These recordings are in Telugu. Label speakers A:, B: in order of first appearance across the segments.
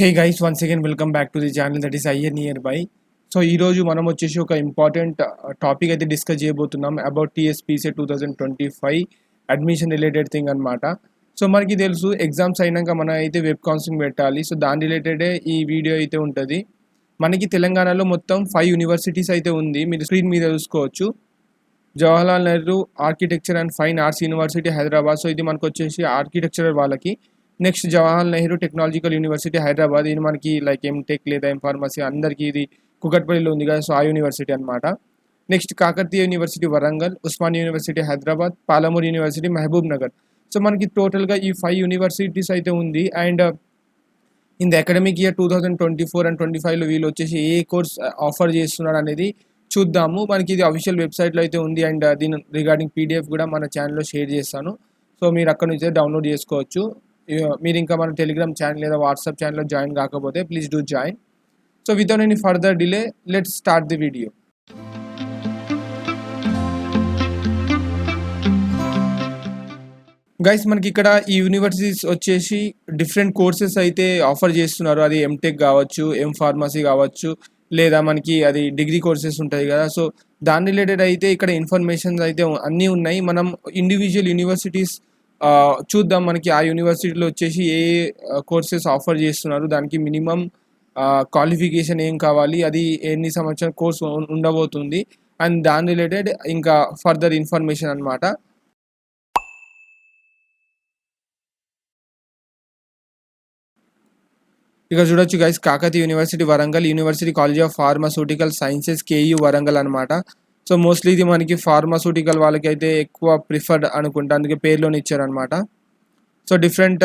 A: Hey guys, once again welcome back to the channel that is IR near by. So ఈరోజు మనం వచ్చేసి ఒక ఇంపార్టెంట్ టాపిక్ అయితే డిస్కస్ చేయబోతున్నాం about TSPC 2025 admission related thing అనమాట. సో మనకి తెలుసు ఎగ్జామ్స్ అయినాక మనం అయితే వెబ్ కౌన్సిలింగ్ పెట్టాలి. సో దాని రిలేటెడే ఈ వీడియో అయితే ఉంటుంది. మనకి తెలంగాణలో మొత్తం 5 యూనివర్సిటీస్ అయితే ఉంది, మీరు స్క్రీన్ మీద చూసుకోవచ్చు. Jawaharlal Nehru architecture and fine arts university Hyderabad, so ఇది మనకు వచ్చేసి ఆర్కిటెక్చర్ వాళ్ళకి. Next Jawaharlal Nehru technological university Hyderabad, ఇది మనకి లైక్ ఎంటెక్ లేదా ఎంఫార్మసీ అందరికీ ఇది కుకట్పల్లిలో ఉంది కదా, సో ఆ యూనివర్సిటీ అనమాట. Next Kakatiya university Warangal, Osmania university Hyderabad, Palamuru university Mahabubnagar. So మనకి టోటల్గా ఈ 5 యూనివర్సిటీస్ అయితే ఉంది. And in the academic year 2024 and 25లో వీళ్ళు వచ్చేసి ఏ కోర్స్ ఆఫర్ చేస్తున్నారు అనేది చూద్దాము. మనకి ఇది అఫీషియల్ వెబ్సైట్లో అయితే ఉంది. అండ్ దీని రిగార్డింగ్ పీడిఎఫ్ కూడా మన ఛానల్లో షేర్ చేస్తాను. సో మీరు అక్కడ నుంచి డౌన్లోడ్ చేసుకోవచ్చు. మీరు ఇంకా మన టెలిగ్రామ్ ఛానల్ లేదా వాట్సాప్ ఛానల్లో జాయిన్ కాకపోతే please do join. So without any further delay let's start the video. Guys మనకి ఇక్కడ ఈ యూనివర్సిటీస్ వచ్చేసి డిఫరెంట్ కోర్సెస్ అయితే ఆఫర్ చేస్తున్నారు. అది ఎంటెక్ కావచ్చు, ఎం ఫార్మసీ కావచ్చు, లేదా మనకి అది డిగ్రీ కోర్సెస్ ఉంటాయి కదా. సో దాని రిలేటెడ్ అయితే ఇక్కడ ఇన్ఫర్మేషన్స్ అయితే అన్నీ ఉన్నాయి. మనం ఇండివిజువల్ యూనివర్సిటీస్ చూద్దాం. మనకి ఆ యూనివర్సిటీలో వచ్చేసి ఏ కోర్సెస్ ఆఫర్ చేస్తున్నారు, దానికి మినిమం క్వాలిఫికేషన్ ఏం కావాలి, అది ఎన్ని సంవత్సరాల కోర్స్ ఉండబోతుంది, అండ్ దాని రిలేటెడ్ ఇంకా ఫర్దర్ ఇన్ఫర్మేషన్ అనమాట. ఇక్కడ చూడొచ్చు guys, Kakatiya university Warangal, university college of pharmaceutical sciences KU Warangal అనమాట. సో మోస్ట్లీ ఇది మనకి ఫార్మాస్యూటికల్ వాళ్ళకి అయితే ఎక్కువ ప్రిఫర్డ్ అనుకుంటా, అందుకే పేర్లోనే ఇచ్చారనమాట. సో డిఫరెంట్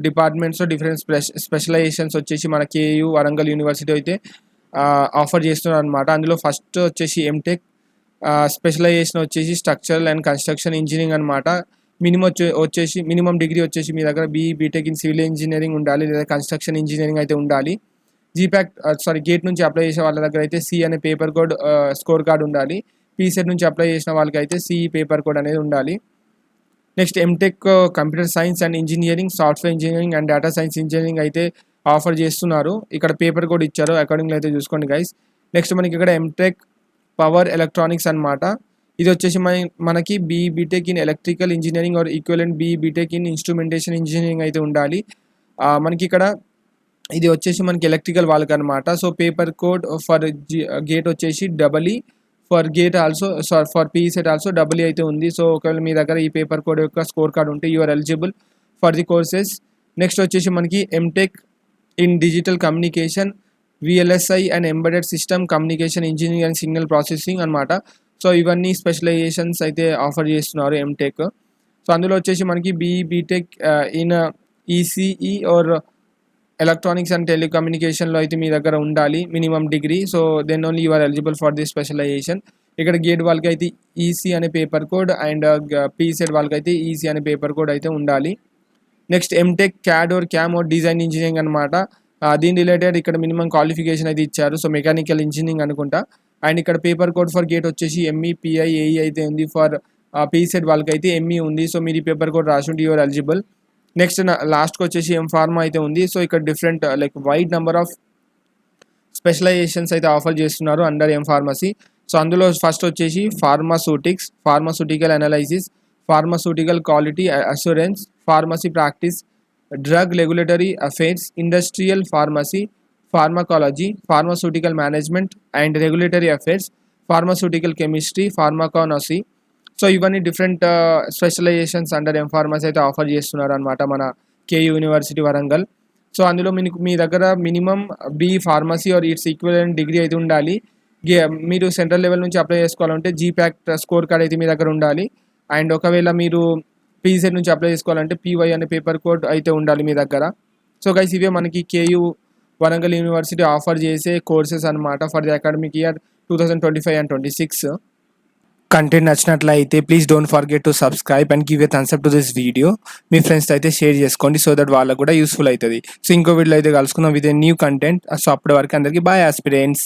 A: డిపార్ట్మెంట్స్లో డిఫరెంట్ స్పెషలైజేషన్స్ వచ్చేసి మన కేయూ వరంగల్ యూనివర్సిటీ అయితే ఆఫర్ చేస్తున్నారు అనమాట. అందులో ఫస్ట్ వచ్చేసి ఎంటెక్, స్పెషలైజేషన్ వచ్చేసి స్ట్రక్చరల్ అండ్ కన్స్ట్రక్షన్ ఇంజనీరింగ్ అనమాట. వచ్చేసి మినిమం డిగ్రీ వచ్చేసి మీ దగ్గర బీటెక్ ఇన్ సివిల్ ఇంజనీరింగ్ ఉండాలి, లేదా కన్స్ట్రక్షన్ ఇంజనీరింగ్ అయితే ఉండాలి. గేట్ నుంచి అప్లై చేసే వాళ్ళ దగ్గర అయితే సి అనే పేపర్ కోడ్ స్కోర్ కార్డ్ ఉండాలి. పీసెట్ నుంచి అప్లై చేసిన వాళ్ళకి అయితే సి పేపర్ కోడ్ అనేది ఉండాలి. Next M Tech computer science and engineering, software engineering and data science engineering అయితే ఆఫర్ చేస్తున్నారు. ఇక్కడ పేపర్ కోడ్ ఇచ్చారు, అకార్డింగ్లో అయితే చూసుకోండి గైస్. నెక్స్ట్ మనకి ఇక్కడ ఎంటెక్ పవర్ ఎలక్ట్రానిక్స్ అనమాట. ఇది వచ్చేసి మనకి BTech in electrical engineering or equivalent B Tech in instrumentation engineering అయితే ఉండాలి. మనకి ఇక్కడ ఇది వచ్చేసి మనకి ఎలక్ట్రికల్ వాళ్ళకి అనమాట. So paper code for GATE వచ్చేసి double for GATE also for PECET also double అయితే ఉంది. సో ఒకవేళ మీ దగ్గర ఈ పేపర్ కోడ్ యొక్క స్కోర్ కార్డ్ ఉంటే you are eligible for the courses. Next వచ్చేసి మనకి MTech in digital communication, VLSI and embedded system communication engineering and signal processing అనమాట. సో ఇవన్నీ స్పెషలైజేషన్స్ అయితే ఆఫర్ చేస్తున్నారు ఎంటెక్. సో అందులో వచ్చేసి మనకి BTech in ECE or electronics and టెలికమ్యూనికేషన్లో అయితే మీ దగ్గర ఉండాలి minimum degree. So then only you are eligible for the specialisation. ఇక్కడ గేట్ వాళ్ళకి అయితే ఈసీ అనే పేపర్ కోడ్, అండ్ పీసెట్ వాళ్ళకి అయితే ఈసీ అనే పేపర్ కోడ్ అయితే ఉండాలి. Next M Tech CAD or CAM or design engineering అనమాట. దీని రిలేటెడ్ ఇక్కడ మినిమం క్వాలిఫికేషన్ అయితే ఇచ్చారు. సో మెకానికల్ ఇంజనీరింగ్ అనుకుంటా. అండ్ ఇక్కడ పేపర్ కోడ్ ఫర్ గేట్ వచ్చేసి ఎంఈ పిఐ ఏఈ అయితే ఉంది. ఫర్ పీసెట్ వాళ్ళకి అయితే ఎంఈ ఉంది. సో మీరు ఈ పేపర్ కోడ్ రాసుంటే యూఆర్ ఎలిజిబుల్. నెక్స్ట్ లాస్ట్కి వచ్చేసి ఎం ఫార్మా అయితే ఉంది. సో ఇక్కడ different like wide number of specialisations అయితే ఆఫర్ చేస్తున్నారు అండర్ ఎం ఫార్మసీ. సో అందులో ఫస్ట్ వచ్చేసి pharmaceutical analysis, pharmaceutical quality assurance, pharmacy practice, drug regulatory affairs, industrial pharmacy, pharmacology, pharmaceutical management and regulatory affairs, pharmaceutical chemistry, pharmacognosy. So ఇవన్నీ different specialisations under M pharmacy అయితే ఆఫర్ చేస్తున్నారు అనమాట మన కేయూ యూనివర్సిటీ వరంగల్. సో అందులో మీ దగ్గర minimum B pharmacy are it's equivalent degree అయితే ఉండాలి. మీరు సెంట్రల్ లెవెల్ నుంచి అప్లై చేసుకోవాలంటే జీప్యాక్ట్ స్కోర్ కార్డ్ అయితే మీ దగ్గర ఉండాలి. అండ్ ఒకవేళ మీరు పీసెట్ నుంచి అప్లై చేసుకోవాలంటే పీవై అనే పేపర్ కోడ్ అయితే ఉండాలి మీ దగ్గర. సో గైస్ ఇవే మనకి కేయూ వరంగల్ యూనివర్సిటీ ఆఫర్ చేసే కోర్సెస్ అనమాట for the academic year 2025 and 26. Content నచ్చినట్లయితే please don't forget to subscribe and give a thumbs up to this video. మీ ఫ్రెండ్స్ అయితే షేర్ చేసుకోండి, సో దట్ వాళ్ళకు కూడా యూస్ఫుల్ అవుతుంది. సో ఇంకో వీడియో అయితే కలుసుకుందాం with a new content. So అప్పటి వరకు అందరికీ బాయ్ ఆస్పిరెంట్స్.